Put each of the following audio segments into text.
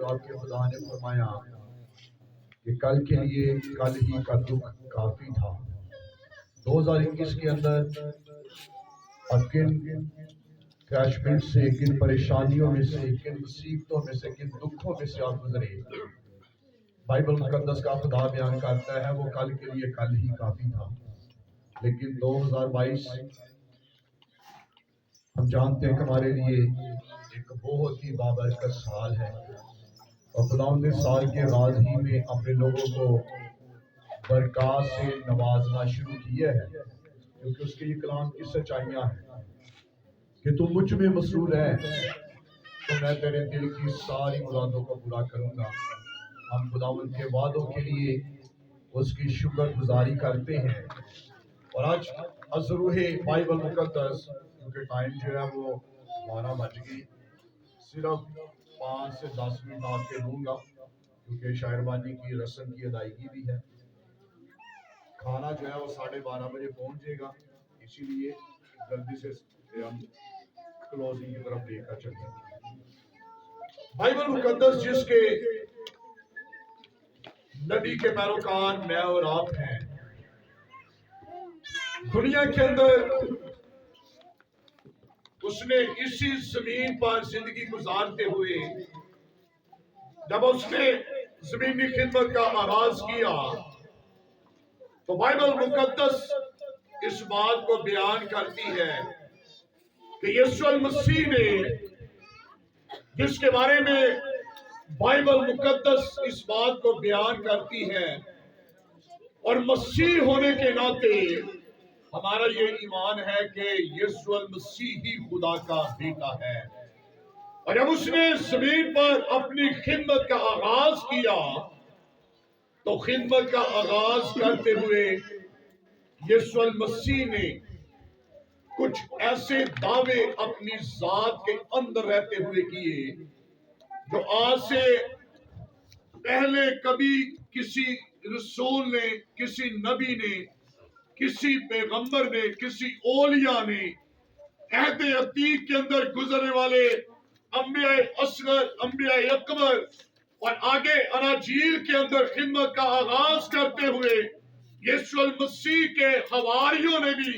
آپ کے خدا نے فرمایا کہ کل کے لیے کل ہی کا دکھ کافی تھا۔ 2021 کے اندر اب کن کریشمنٹ سے، کن پریشانیوں میں سے، کن مصیبتوں میں سے، کن دکھوں میں سے آپ گزرے، بائبل مقدس کا خدا بیان کرتا ہے وہ کل کے لیے کل ہی کافی تھا۔ لیکن 2022 ہم جانتے ہیں کہ ہمارے لیے ایک بہت ہی بابرکت سال ہے، اور خدا نے سال کے آغاز ہی میں اپنے لوگوں کو برکات سے نوازنا شروع کیا ہے، کیونکہ اس کے یہ کلام کی سچائیاں ہیں کہ تو مجھ میں مسرور ہے تو میں تیرے دل کی ساری مرادوں کو پورا کروں گا۔ ہم خداوند کے وعدوں کے لیے اس کی شکر گزاری کرتے ہیں، اور آج از روح بائبل مقدس، کیونکہ ٹائم جو ہے وہ 12 بج گئی، صرف 5 سے 10 منٹ آپ کے دوں گا، کیونکہ شاعربانی کی رسم کی ادائیگی بھی ہے۔ کھانا جو ہے وہ 12:30 بجے پہنچ جائے گا، اسی لیے جلدی سے ہم کلوزنگ کی طرف لے کر چلیں گے۔ بائبل مقدس جس کے نبی کے پیروکار میں اور آپ ہیں، دنیا کے اندر اس نے اسی زمین پر زندگی گزارتے ہوئے جب اس نے زمینی خدمت کا آغاز کیا تو بائبل مقدس اس بات کو بیان کرتی ہے کہ یسوع المسیح نے، جس کے بارے میں بائبل مقدس اس بات کو بیان کرتی ہے، اور مسیح ہونے کے ناطے ہمارا یہ ایمان ہے کہ یسوع المسیح ہی خدا کا بیٹا ہے۔ اور جب اس نے زمین پر اپنی خدمت کا آغاز کیا تو خدمت کا آغاز کرتے ہوئے یسوع المسیح نے کچھ ایسے دعوے اپنی ذات کے اندر رہتے ہوئے کیے جو آج سے پہلے کبھی کسی رسول نے، کسی نبی نے، کسی پیغمبر نے، کسی اولیاء نے، عہد عتیق کے اندر گزرنے والے انبیاء اصغر، انبیاء اکبر اور آگے اناجیل کے اندر خدمت کا آغاز کرتے ہوئے یسوع المسیح کے حواریوں نے بھی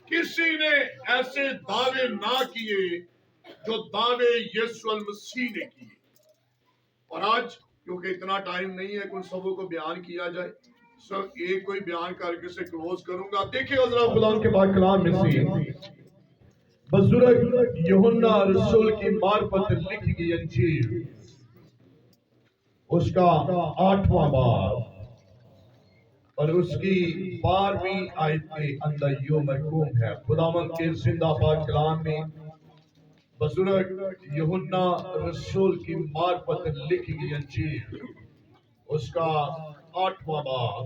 کسی نے ایسے دعوے نہ کیے جو دعوے یسوع المسیح نے کیے۔ اور آج کیونکہ اتنا ٹائم نہیں ہے کہ ان سبوں کو بیان کیا جائے، صرف ایک کوئی بیان کر کے سے کلوز کروں گا۔ دیکھیں حضرات، خدا کے پاک کلام میں سے بزرگ یوحنا رسول کی معرفت لکھی گئی انجیل، اس کا 8واں باب اور اس کی 12ویں آیت کے اندر یوں مرقوم ہے۔ خداوند کے زندہ پاک کلام میں بزرگ یوحنا رسول کی معرفت لکھی گئی انجیل، اس کا 8واں باب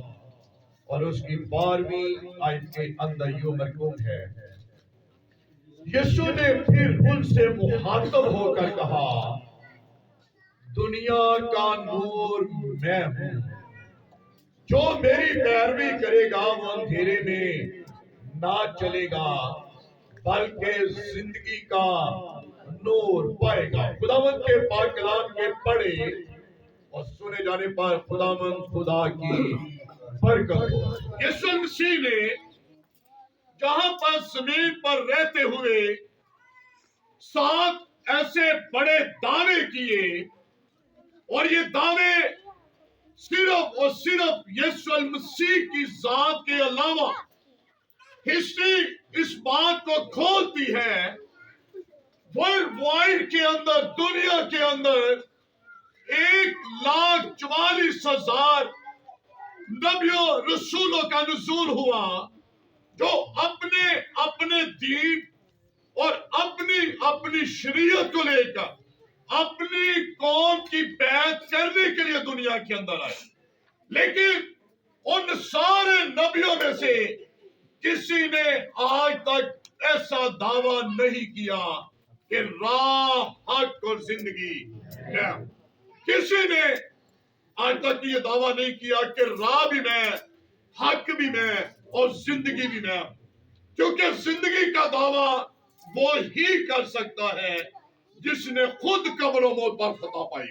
اور اس کی 12ویں آیت کے اندر یوں مرقوم ہے۔ یسوع نے پھر ان سے مخاطب ہو کر کہا، دنیا کا نور میں ہوں، جو میری پیروی کرے گا وہ اندھیرے میں نہ چلے گا بلکہ زندگی کا نور پائے گا۔ خداوند کے پاک کلام کے پڑھے اور سنے جانے پر خداوند خدا کی برکت ہو۔ یسوع مسیح نے جہاں پر زمین پر رہتے ہوئے 7 ایسے بڑے دعوے کیے، اور یہ دعوے صرف اور صرف یسوع المسیح کی ذات کے علاوہ ہسٹری اس بات کو کھولتی ہے، ورلڈ وائڈ کے اندر، دنیا کے اندر 1,44,000 نبیوں رسولوں کا نزول ہوا جو اپنے اپنے دین اور اپنی شریعت کو لے کر اپنی قوم کی بیعت کرنے کے لیے دنیا کے اندر آئے۔ لیکن ان سارے نبیوں میں سے کسی نے آج تک ایسا دعویٰ نہیں کیا کہ راہ، حق اور زندگی ہے۔ کسی نے آج تک یہ دعویٰ نہیں کیا کہ راہ بھی میں، حق بھی میں اور زندگی بھی میں، کیونکہ زندگی کا دعویٰ وہ ہی کر سکتا ہے جس نے خود قبر و موت پر فتح پائی۔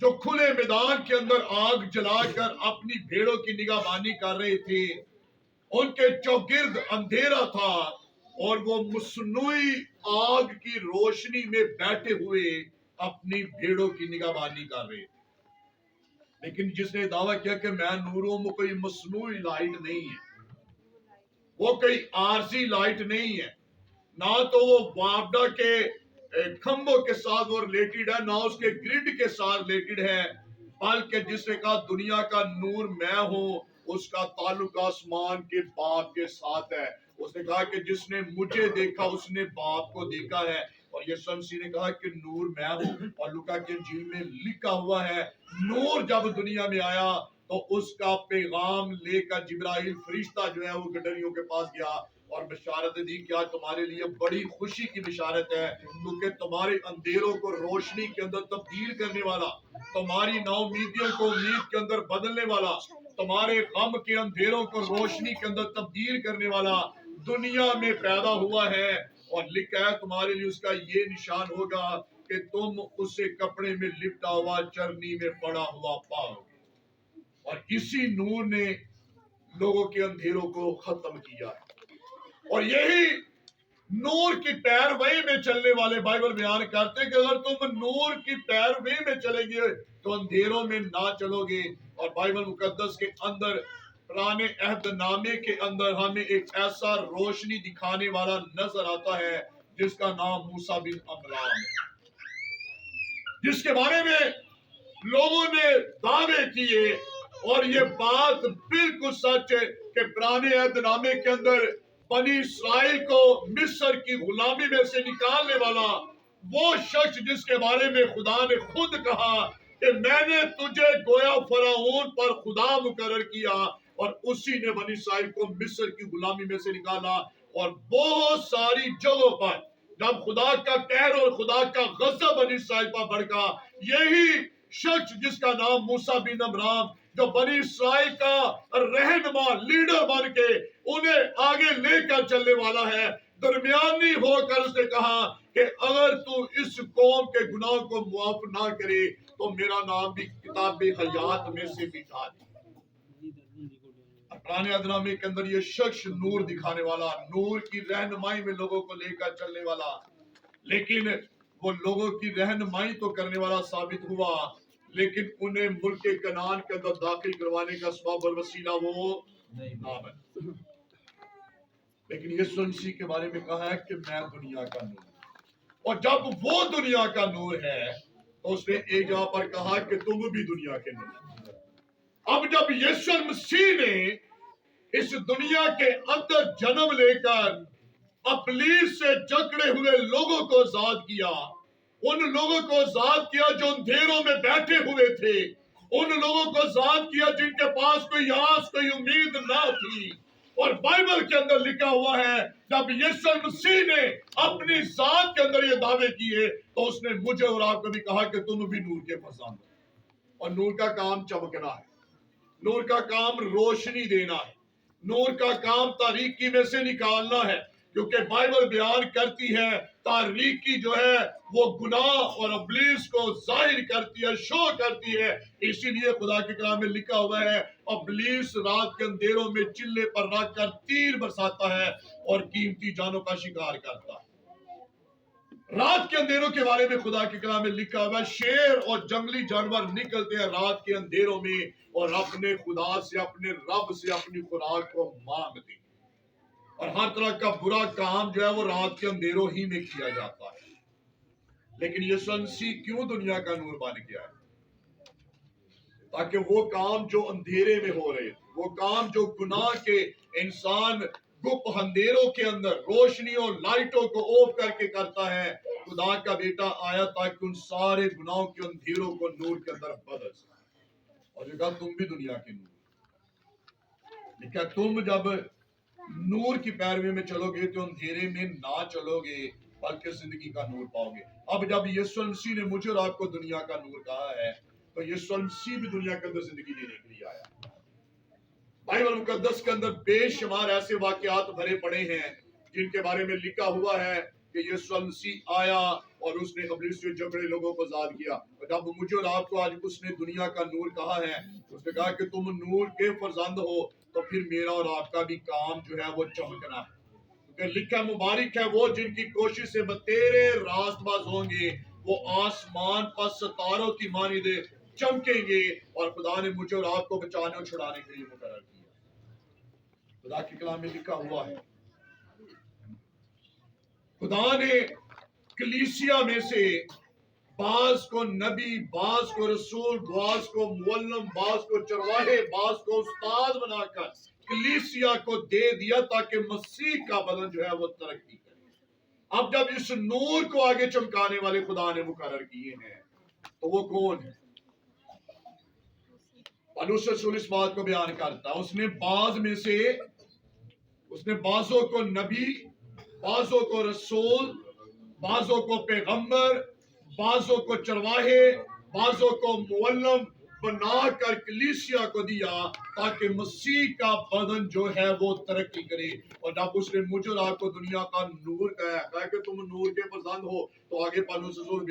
جو کھلے میدان کے اندر آگ جلا کر اپنی بھیڑوں کی نگہبانی کر رہے تھے، ان کے چوگرد اندھیرا تھا اور وہ مصنوعی آگ کی روشنی میں بیٹھے ہوئے اپنی بھیڑوں کی نگہبانی کر رہے تھے۔ لیکن جس نے دعویٰ کیا کہ میں نور ہوں، وہ کوئی مصنوعی لائٹ نہیں ہے، وہ کوئی عارضی لائٹ نہیں ہے، نہ تو وہ وابڈا کے کھمبوں کے ساتھ وہ ریلیٹڈ ہے، نہ اس کے گرڈ کے ساتھ ریلیٹڈ ہے، بلکہ جس نے کہا دنیا کا نور میں ہوں، اس کا تعلق آسمان کے باپ کے ساتھ ہے۔ اس نے کہا کہ جس نے مجھے دیکھا اس نے باپ کو دیکھا ہے، اور یسوع مسیح نے کہا کہ نور میں ہوں، اور لوکا کی انجیل میں لکھا ہوا ہے نور جب دنیا میں آیا تو اس کا پیغام لے کر جبرائیل فرشتہ جو ہے وہ گڈریوں کے پاس گیا اور بشارت دی کہ آج تمہارے لیے بڑی خوشی کی بشارت ہے، کیونکہ تمہارے اندھیروں کو روشنی کے اندر تبدیل کرنے والا، تمہاری ناامیدیوں کو امید کے اندر بدلنے والا، تمہارے غم کے اندھیروں کو روشنی کے اندر تبدیل کرنے والا دنیا میں پیدا ہوا ہے، اور لکھا ہے تمہارے لیے اس کا یہ نشان ہوگا کہ تم اسے کپڑے میں لپٹا ہوا چرنی میں پڑا ہوا پاؤ گے۔ اور اسی نور نے لوگوں کے اندھیروں کو ختم کیا ہے، اور یہی نور کی پیروی میں چلنے والے بائبل بیان کرتے ہیں کہ اگر تم نور کی پیروی میں چلے گے تو اندھیروں میں نہ چلو گے۔ اور بائبل مقدس کے اندر پرانے عہد نامے کے اندر ہمیں ایک ایسا روشنی دکھانے والا نظر آتا ہے جس کا نام موسیٰ بن عمران ہے، جس کے بارے میں لوگوں نے دعوے کیے، اور یہ بات بالکل سچ ہے کہ پرانے عہد نامے کے اندر بنی اسرائیل کو مصر کی غلامی میں سے نکالنے والا وہ شخص جس کے بارے میں خدا نے خود کہا کہ میں نے تجھے گویا فرعون پر خدا مقرر کیا، اور اسی نے بنی اسرائیل کو مصر کی غلامی میں سے نکالا۔ اور بہت ساری جگہوں پر جب خدا کا قہر اور خدا کا غضب بنی اسرائیل پر بھڑکا، یہی شخص جس کا نام موسیٰ بن عمران، جو بنی اسرائیل کا رہنما لیڈر بن کے انہیں آگے لے کر چلنے والا ہے، درمیانی ہو کر اس نے کہا کہ اگر تو اس قوم کے گناہ کو معاف نہ کرے تو میرا نام بھی کتاب حیات میں سے مٹا دے۔ پرانے عہد نامے کے اندر یہ شخص نور دکھانے والا، نور کی رہنمائی میں لوگوں کو لے کر چلنے والا، لیکن وہ لوگوں کی رہنمائی تو کرنے والا ثابت ہوا، لیکن انہیں ملک کنعان کے اندر داخل کروانے کا سبب اور وسیلہ وہ نہ بنے۔ لیکن یسوع مسیح کے بارے میں کہا ہے کہ میں دنیا کا نور ہوں، اور جب وہ دنیا کا نور ہے تو اس نے ایک جگہ پر کہا کہ تم بھی دنیا کے نور۔ اب جب یسوع مسیح نے اس دنیا کے اندر جنم لے کر ابلیس سے جکڑے ہوئے لوگوں کو آزاد کیا، ان لوگوں کو آزاد کیا جو اندھیروں میں بیٹھے ہوئے تھے، ان لوگوں کو آزاد کیا جن کے پاس کوئی آس کوئی امید نہ تھی، اور بائبل کے اندر لکھا ہوا ہے جب یسوع مسیح نے اپنی ذات کے اندر یہ دعوے کیے تو اس نے مجھے اور آپ کو بھی کہا کہ تم بھی نور کے فرزند ہو، اور نور کا کام چمکنا ہے، نور کا کام روشنی دینا ہے، نور کا کام تاریکی میں سے نکالنا ہے، کیونکہ بائبل بیان کرتی ہے تاریکی جو ہے وہ گناہ اور ابلیس کو ظاہر کرتی ہے، شو کرتی ہے۔ اسی لیے خدا کے کلام میں لکھا ہوا ہے ابلیس رات کے اندھیروں میں چلے پر رکھ کر تیر برساتا ہے اور قیمتی جانوں کا شکار کرتا ہے۔ رات کے اندھیروں کے بارے میں خدا کے کلام میں لکھا ہوا ہے شیر اور جنگلی جانور نکلتے ہیں رات کے اندھیروں میں اور اپنے خدا سے، اپنے رب سے اپنی خوراک کو مانگتے ہیں، اور ہر طرح کا برا کام جو ہے وہ رات کے اندھیروں ہی میں کیا جاتا ہے۔ لیکن یسوع مسیح کیوں دنیا کا نور بن گیا ہے؟ تاکہ وہ کام جو اندھیرے میں ہو رہے تھے، وہ کام جو گناہ کے انسان گپ اندھیروں کے اندر روشنیوں لائٹوں کو اوف کر کے کرتا ہے، خدا کا بیٹا آیا تاکہ ان سارے گناہوں کے اندھیروں کو نور کے اندر بدل سکے۔ اور یہ کہا تم بھی دنیا کے نور، لیکن تم جب نور کی پیروی میں چلو گے تو اندھیرے میں نہ چلو گے بلکہ زندگی کا نور پاؤ گے۔ اب جب یسوع مسیح نے مجھے اور آپ کو دنیا کا نور کہا ہے تو یسوع مسیح بھی دنیا کے اندر زندگی دینے کے لیے آیا۔ بائبل مقدس کے اندر بے شمار ایسے واقعات بھرے پڑے ہیں جن کے بارے میں لکھا ہوا ہے کہ یسوع مسیح آیا اور اس نے ابلیس سے جھگڑے لوگوں کو آزاد کیا. اور جب مجھے اور آپ کو آج اس نے دنیا کا نور کہا ہے، اس نے کہا کہ تم نور کے فرزند ہو، تو پھر میرا اور آپ کا بھی کام جو ہے وہ چمکنا ہے. کہ لکھا مبارک ہے وہ جن کی کوشش سے بتیرے راست باز ہوں گے، وہ آسمان پر ستاروں کی مانند چمکیں گے. اور خدا نے مجھے اور آپ کو بچانے اور چھڑانے کے لیے مقرر کیا. خدا کے کلام میں لکھا ہوا ہے، خدا نے کلیسیا میں سے بعض کو نبی، بعض کو رسول، بعض کو معلم، بعض کو چرواہے، بعض کو استاد بنا کر کلیسیا کو دے دیا تاکہ مسیح کا بدن جو ہے وہ ترقی کرے. اب جب اس نور کو آگے چمکانے والے خدا نے مقرر کیے ہیں تو وہ کون ہے؟ پالوس رسول اس بات کو بیان کرتا ہے، اس نے بعض میں سے، اس نے بعضوں کو نبی، بعضوں کو رسول، بعضوں کو پیغمبر، بعضوں کو چرواہے، بعضوں کو معلم بنا کر کلیسیا کو دیا تاکہ مسیح کا بدن جو ہے وہ ترقی کرے. اور جب اس نے مجھے اور آپ کو دنیا کا نور کہا کہ تم نور کے فرزند ہو، تو آگے پالوس رسول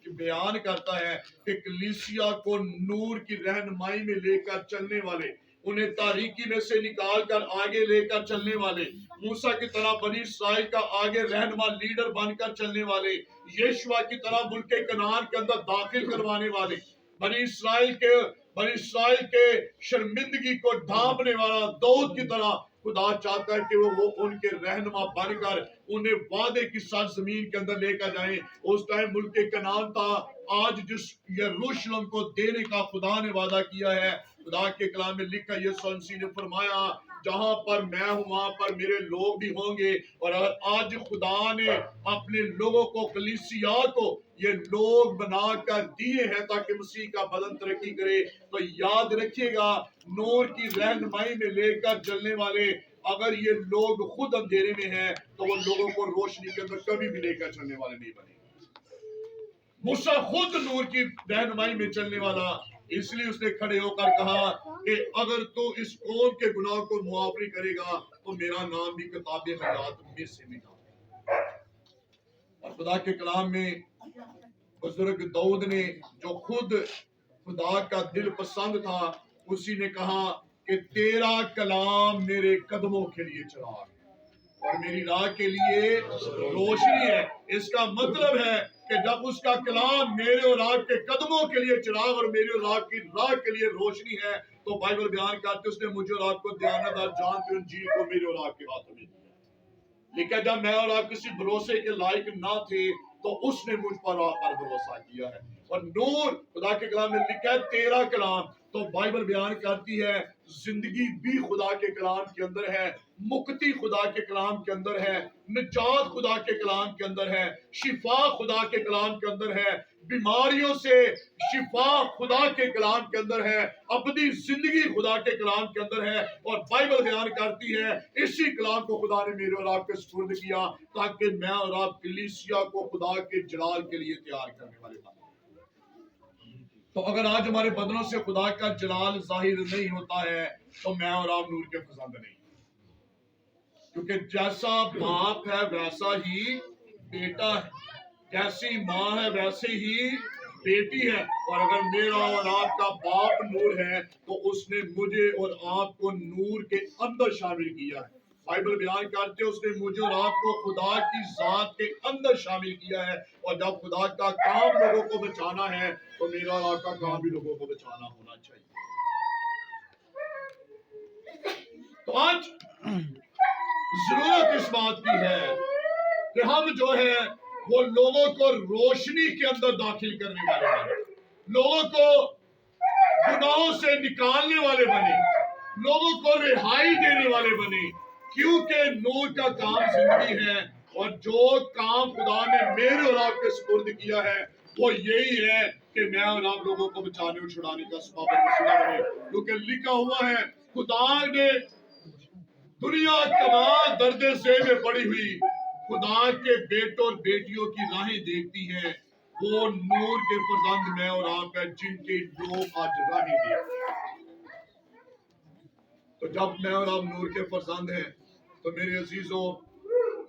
بیان کرتا ہے کہ کلیسیا کو نور کی رہنمائی میں لے کر چلنے والے، انہیں تاریکی میں سے نکال کر آگے لے کر چلنے والے، موسیٰ کی طرح بنی اسرائیل کا آگے رہنما لیڈر بن کر چلنے والے، یشوع کی طرح ملک کنعان کے اندر داخل کروانے والے، بنی اسرائیل کے شرمندگی کو ڈھانپنے والا داؤد کی طرح خدا چاہتا ہے کہ وہ ان کے رہنما بن کر انہیں وعدے کی سرزمین کے اندر لے کر جائیں. اس ٹائم ملک کنعان تھا، آج جس یروشلم کو دینے کا خدا نے وعدہ کیا ہے. خدا کے کلام میں لکھا، یسوع مسیح نے فرمایا جہاں پر میں ہوں وہاں پر میرے لوگ بھی ہوں گے. اور اگر آج خدا نے اپنے لوگوں کو، کلیسیا کو یہ لوگ بنا کر دیے ہیں تاکہ مسیح کا بدن ترقی کرے، تو یاد رکھیے گا نور کی رہنمائی میں لے کر چلنے والے اگر یہ لوگ خود اندھیرے میں ہیں تو وہ لوگوں کو روشنی کے اندر کبھی بھی لے کر چلنے والے نہیں بنے. موسیٰ خود نور کی رہنمائی میں چلنے والا، اس لیے اس نے کھڑے ہو کر کہا کہ اگر تو اس قوم کے گناہ کو معاف نہیں کرے گا تو میرا نام بھی کتاب حیات میں سے مٹا. اور خدا کے کلام میں بزرگ داؤد نے جو خود خدا کا دل پسند تھا، اسی نے کہا کہ تیرا کلام میرے قدموں کے لیے چراغ اور میری راہ کے لیے روشنی ہے. اس کا مطلب ہے کہ جب اس کا کلام میرے اور آپ کے قدموں کے لیے چراغ اور میرے اور آپ کی راہ کے لیے روشنی ہے، تو بائبل بیان کرتے اس نے مجھے اور آپ کو دیانت اور جان کی انجیل کو میرے اور آپ کے ہاتھوں میں دیا. لیکن جب میں اور آپ کسی بھروسے کے لائق نہ تھے تو اس نے مجھ پر آپ پر بھروسہ کیا ہے. اور نور خدا کے کلام میں لکھا ہے تیرا کلام، تو بائبل بیان کرتی ہے زندگی بھی خدا کے کلام کے اندر ہے، مکتی خدا کے کلام کے اندر ہے، نجات خدا کے کلام کے اندر ہے، شفا خدا کے کلام کے اندر ہے، بیماریوں سے شفا خدا کے کلام کے اندر ہے، ابدی زندگی خدا کے کلام کے اندر ہے. اور بائبل بیان کرتی ہے اسی کلام کو خدا نے میرے اور آپ کے سپرد کیا تاکہ میں اور آپ کلیسیا کو خدا کے جلال کے لیے تیار کرنے والے بنیں. تو اگر آج ہمارے بدنوں سے خدا کا جلال ظاہر نہیں ہوتا ہے تو میں اور آپ نور کے پسند نہیں، کیونکہ جیسا باپ ہے ویسا ہی بیٹا ہے، جیسی ماں ہے ویسے ہی بیٹی ہے. اور اگر میرا اور آپ کا باپ نور ہے تو اس نے مجھے اور آپ کو نور کے اندر شامل کیا ہے. بائبل بیان کرتے اس نے مجھے اور آپ کو خدا کی ذات کے اندر شامل کیا ہے. اور جب خدا کا کام لوگوں کو بچانا ہے تو میرا اور آپ کا کام بھی لوگوں کو بچانا ہونا چاہیے. تو آج ضرورت اس بات کی ہے کہ ہم جو ہے وہ لوگوں کو روشنی کے اندر داخل کرنے والے بنے، لوگوں کو گناہوں سے نکالنے والے بنے، لوگوں کو رہائی دینے والے بنے، کیونکہ نور کا کام زندگی ہے. اور جو کام خدا نے میرے اور آپ کے سپرد کیا ہے وہ یہی ہے کہ میں اور آپ لوگوں کو بچانے اور چھڑانے کا سبب وسیلہ بنے. کیونکہ لکھا ہوا ہے خدا نے دنیا تمام درد ذیل میں پڑی ہوئی خدا کے بیٹوں اور بیٹیوں کی راہیں دیکھتی ہے. وہ نور کے فرزند میں اور آپ ہیں جن کے لوگ آج راہیں دیکھتے ہیں. تو جب میں اور آپ نور کے فرزند ہیں تو میرے عزیزوں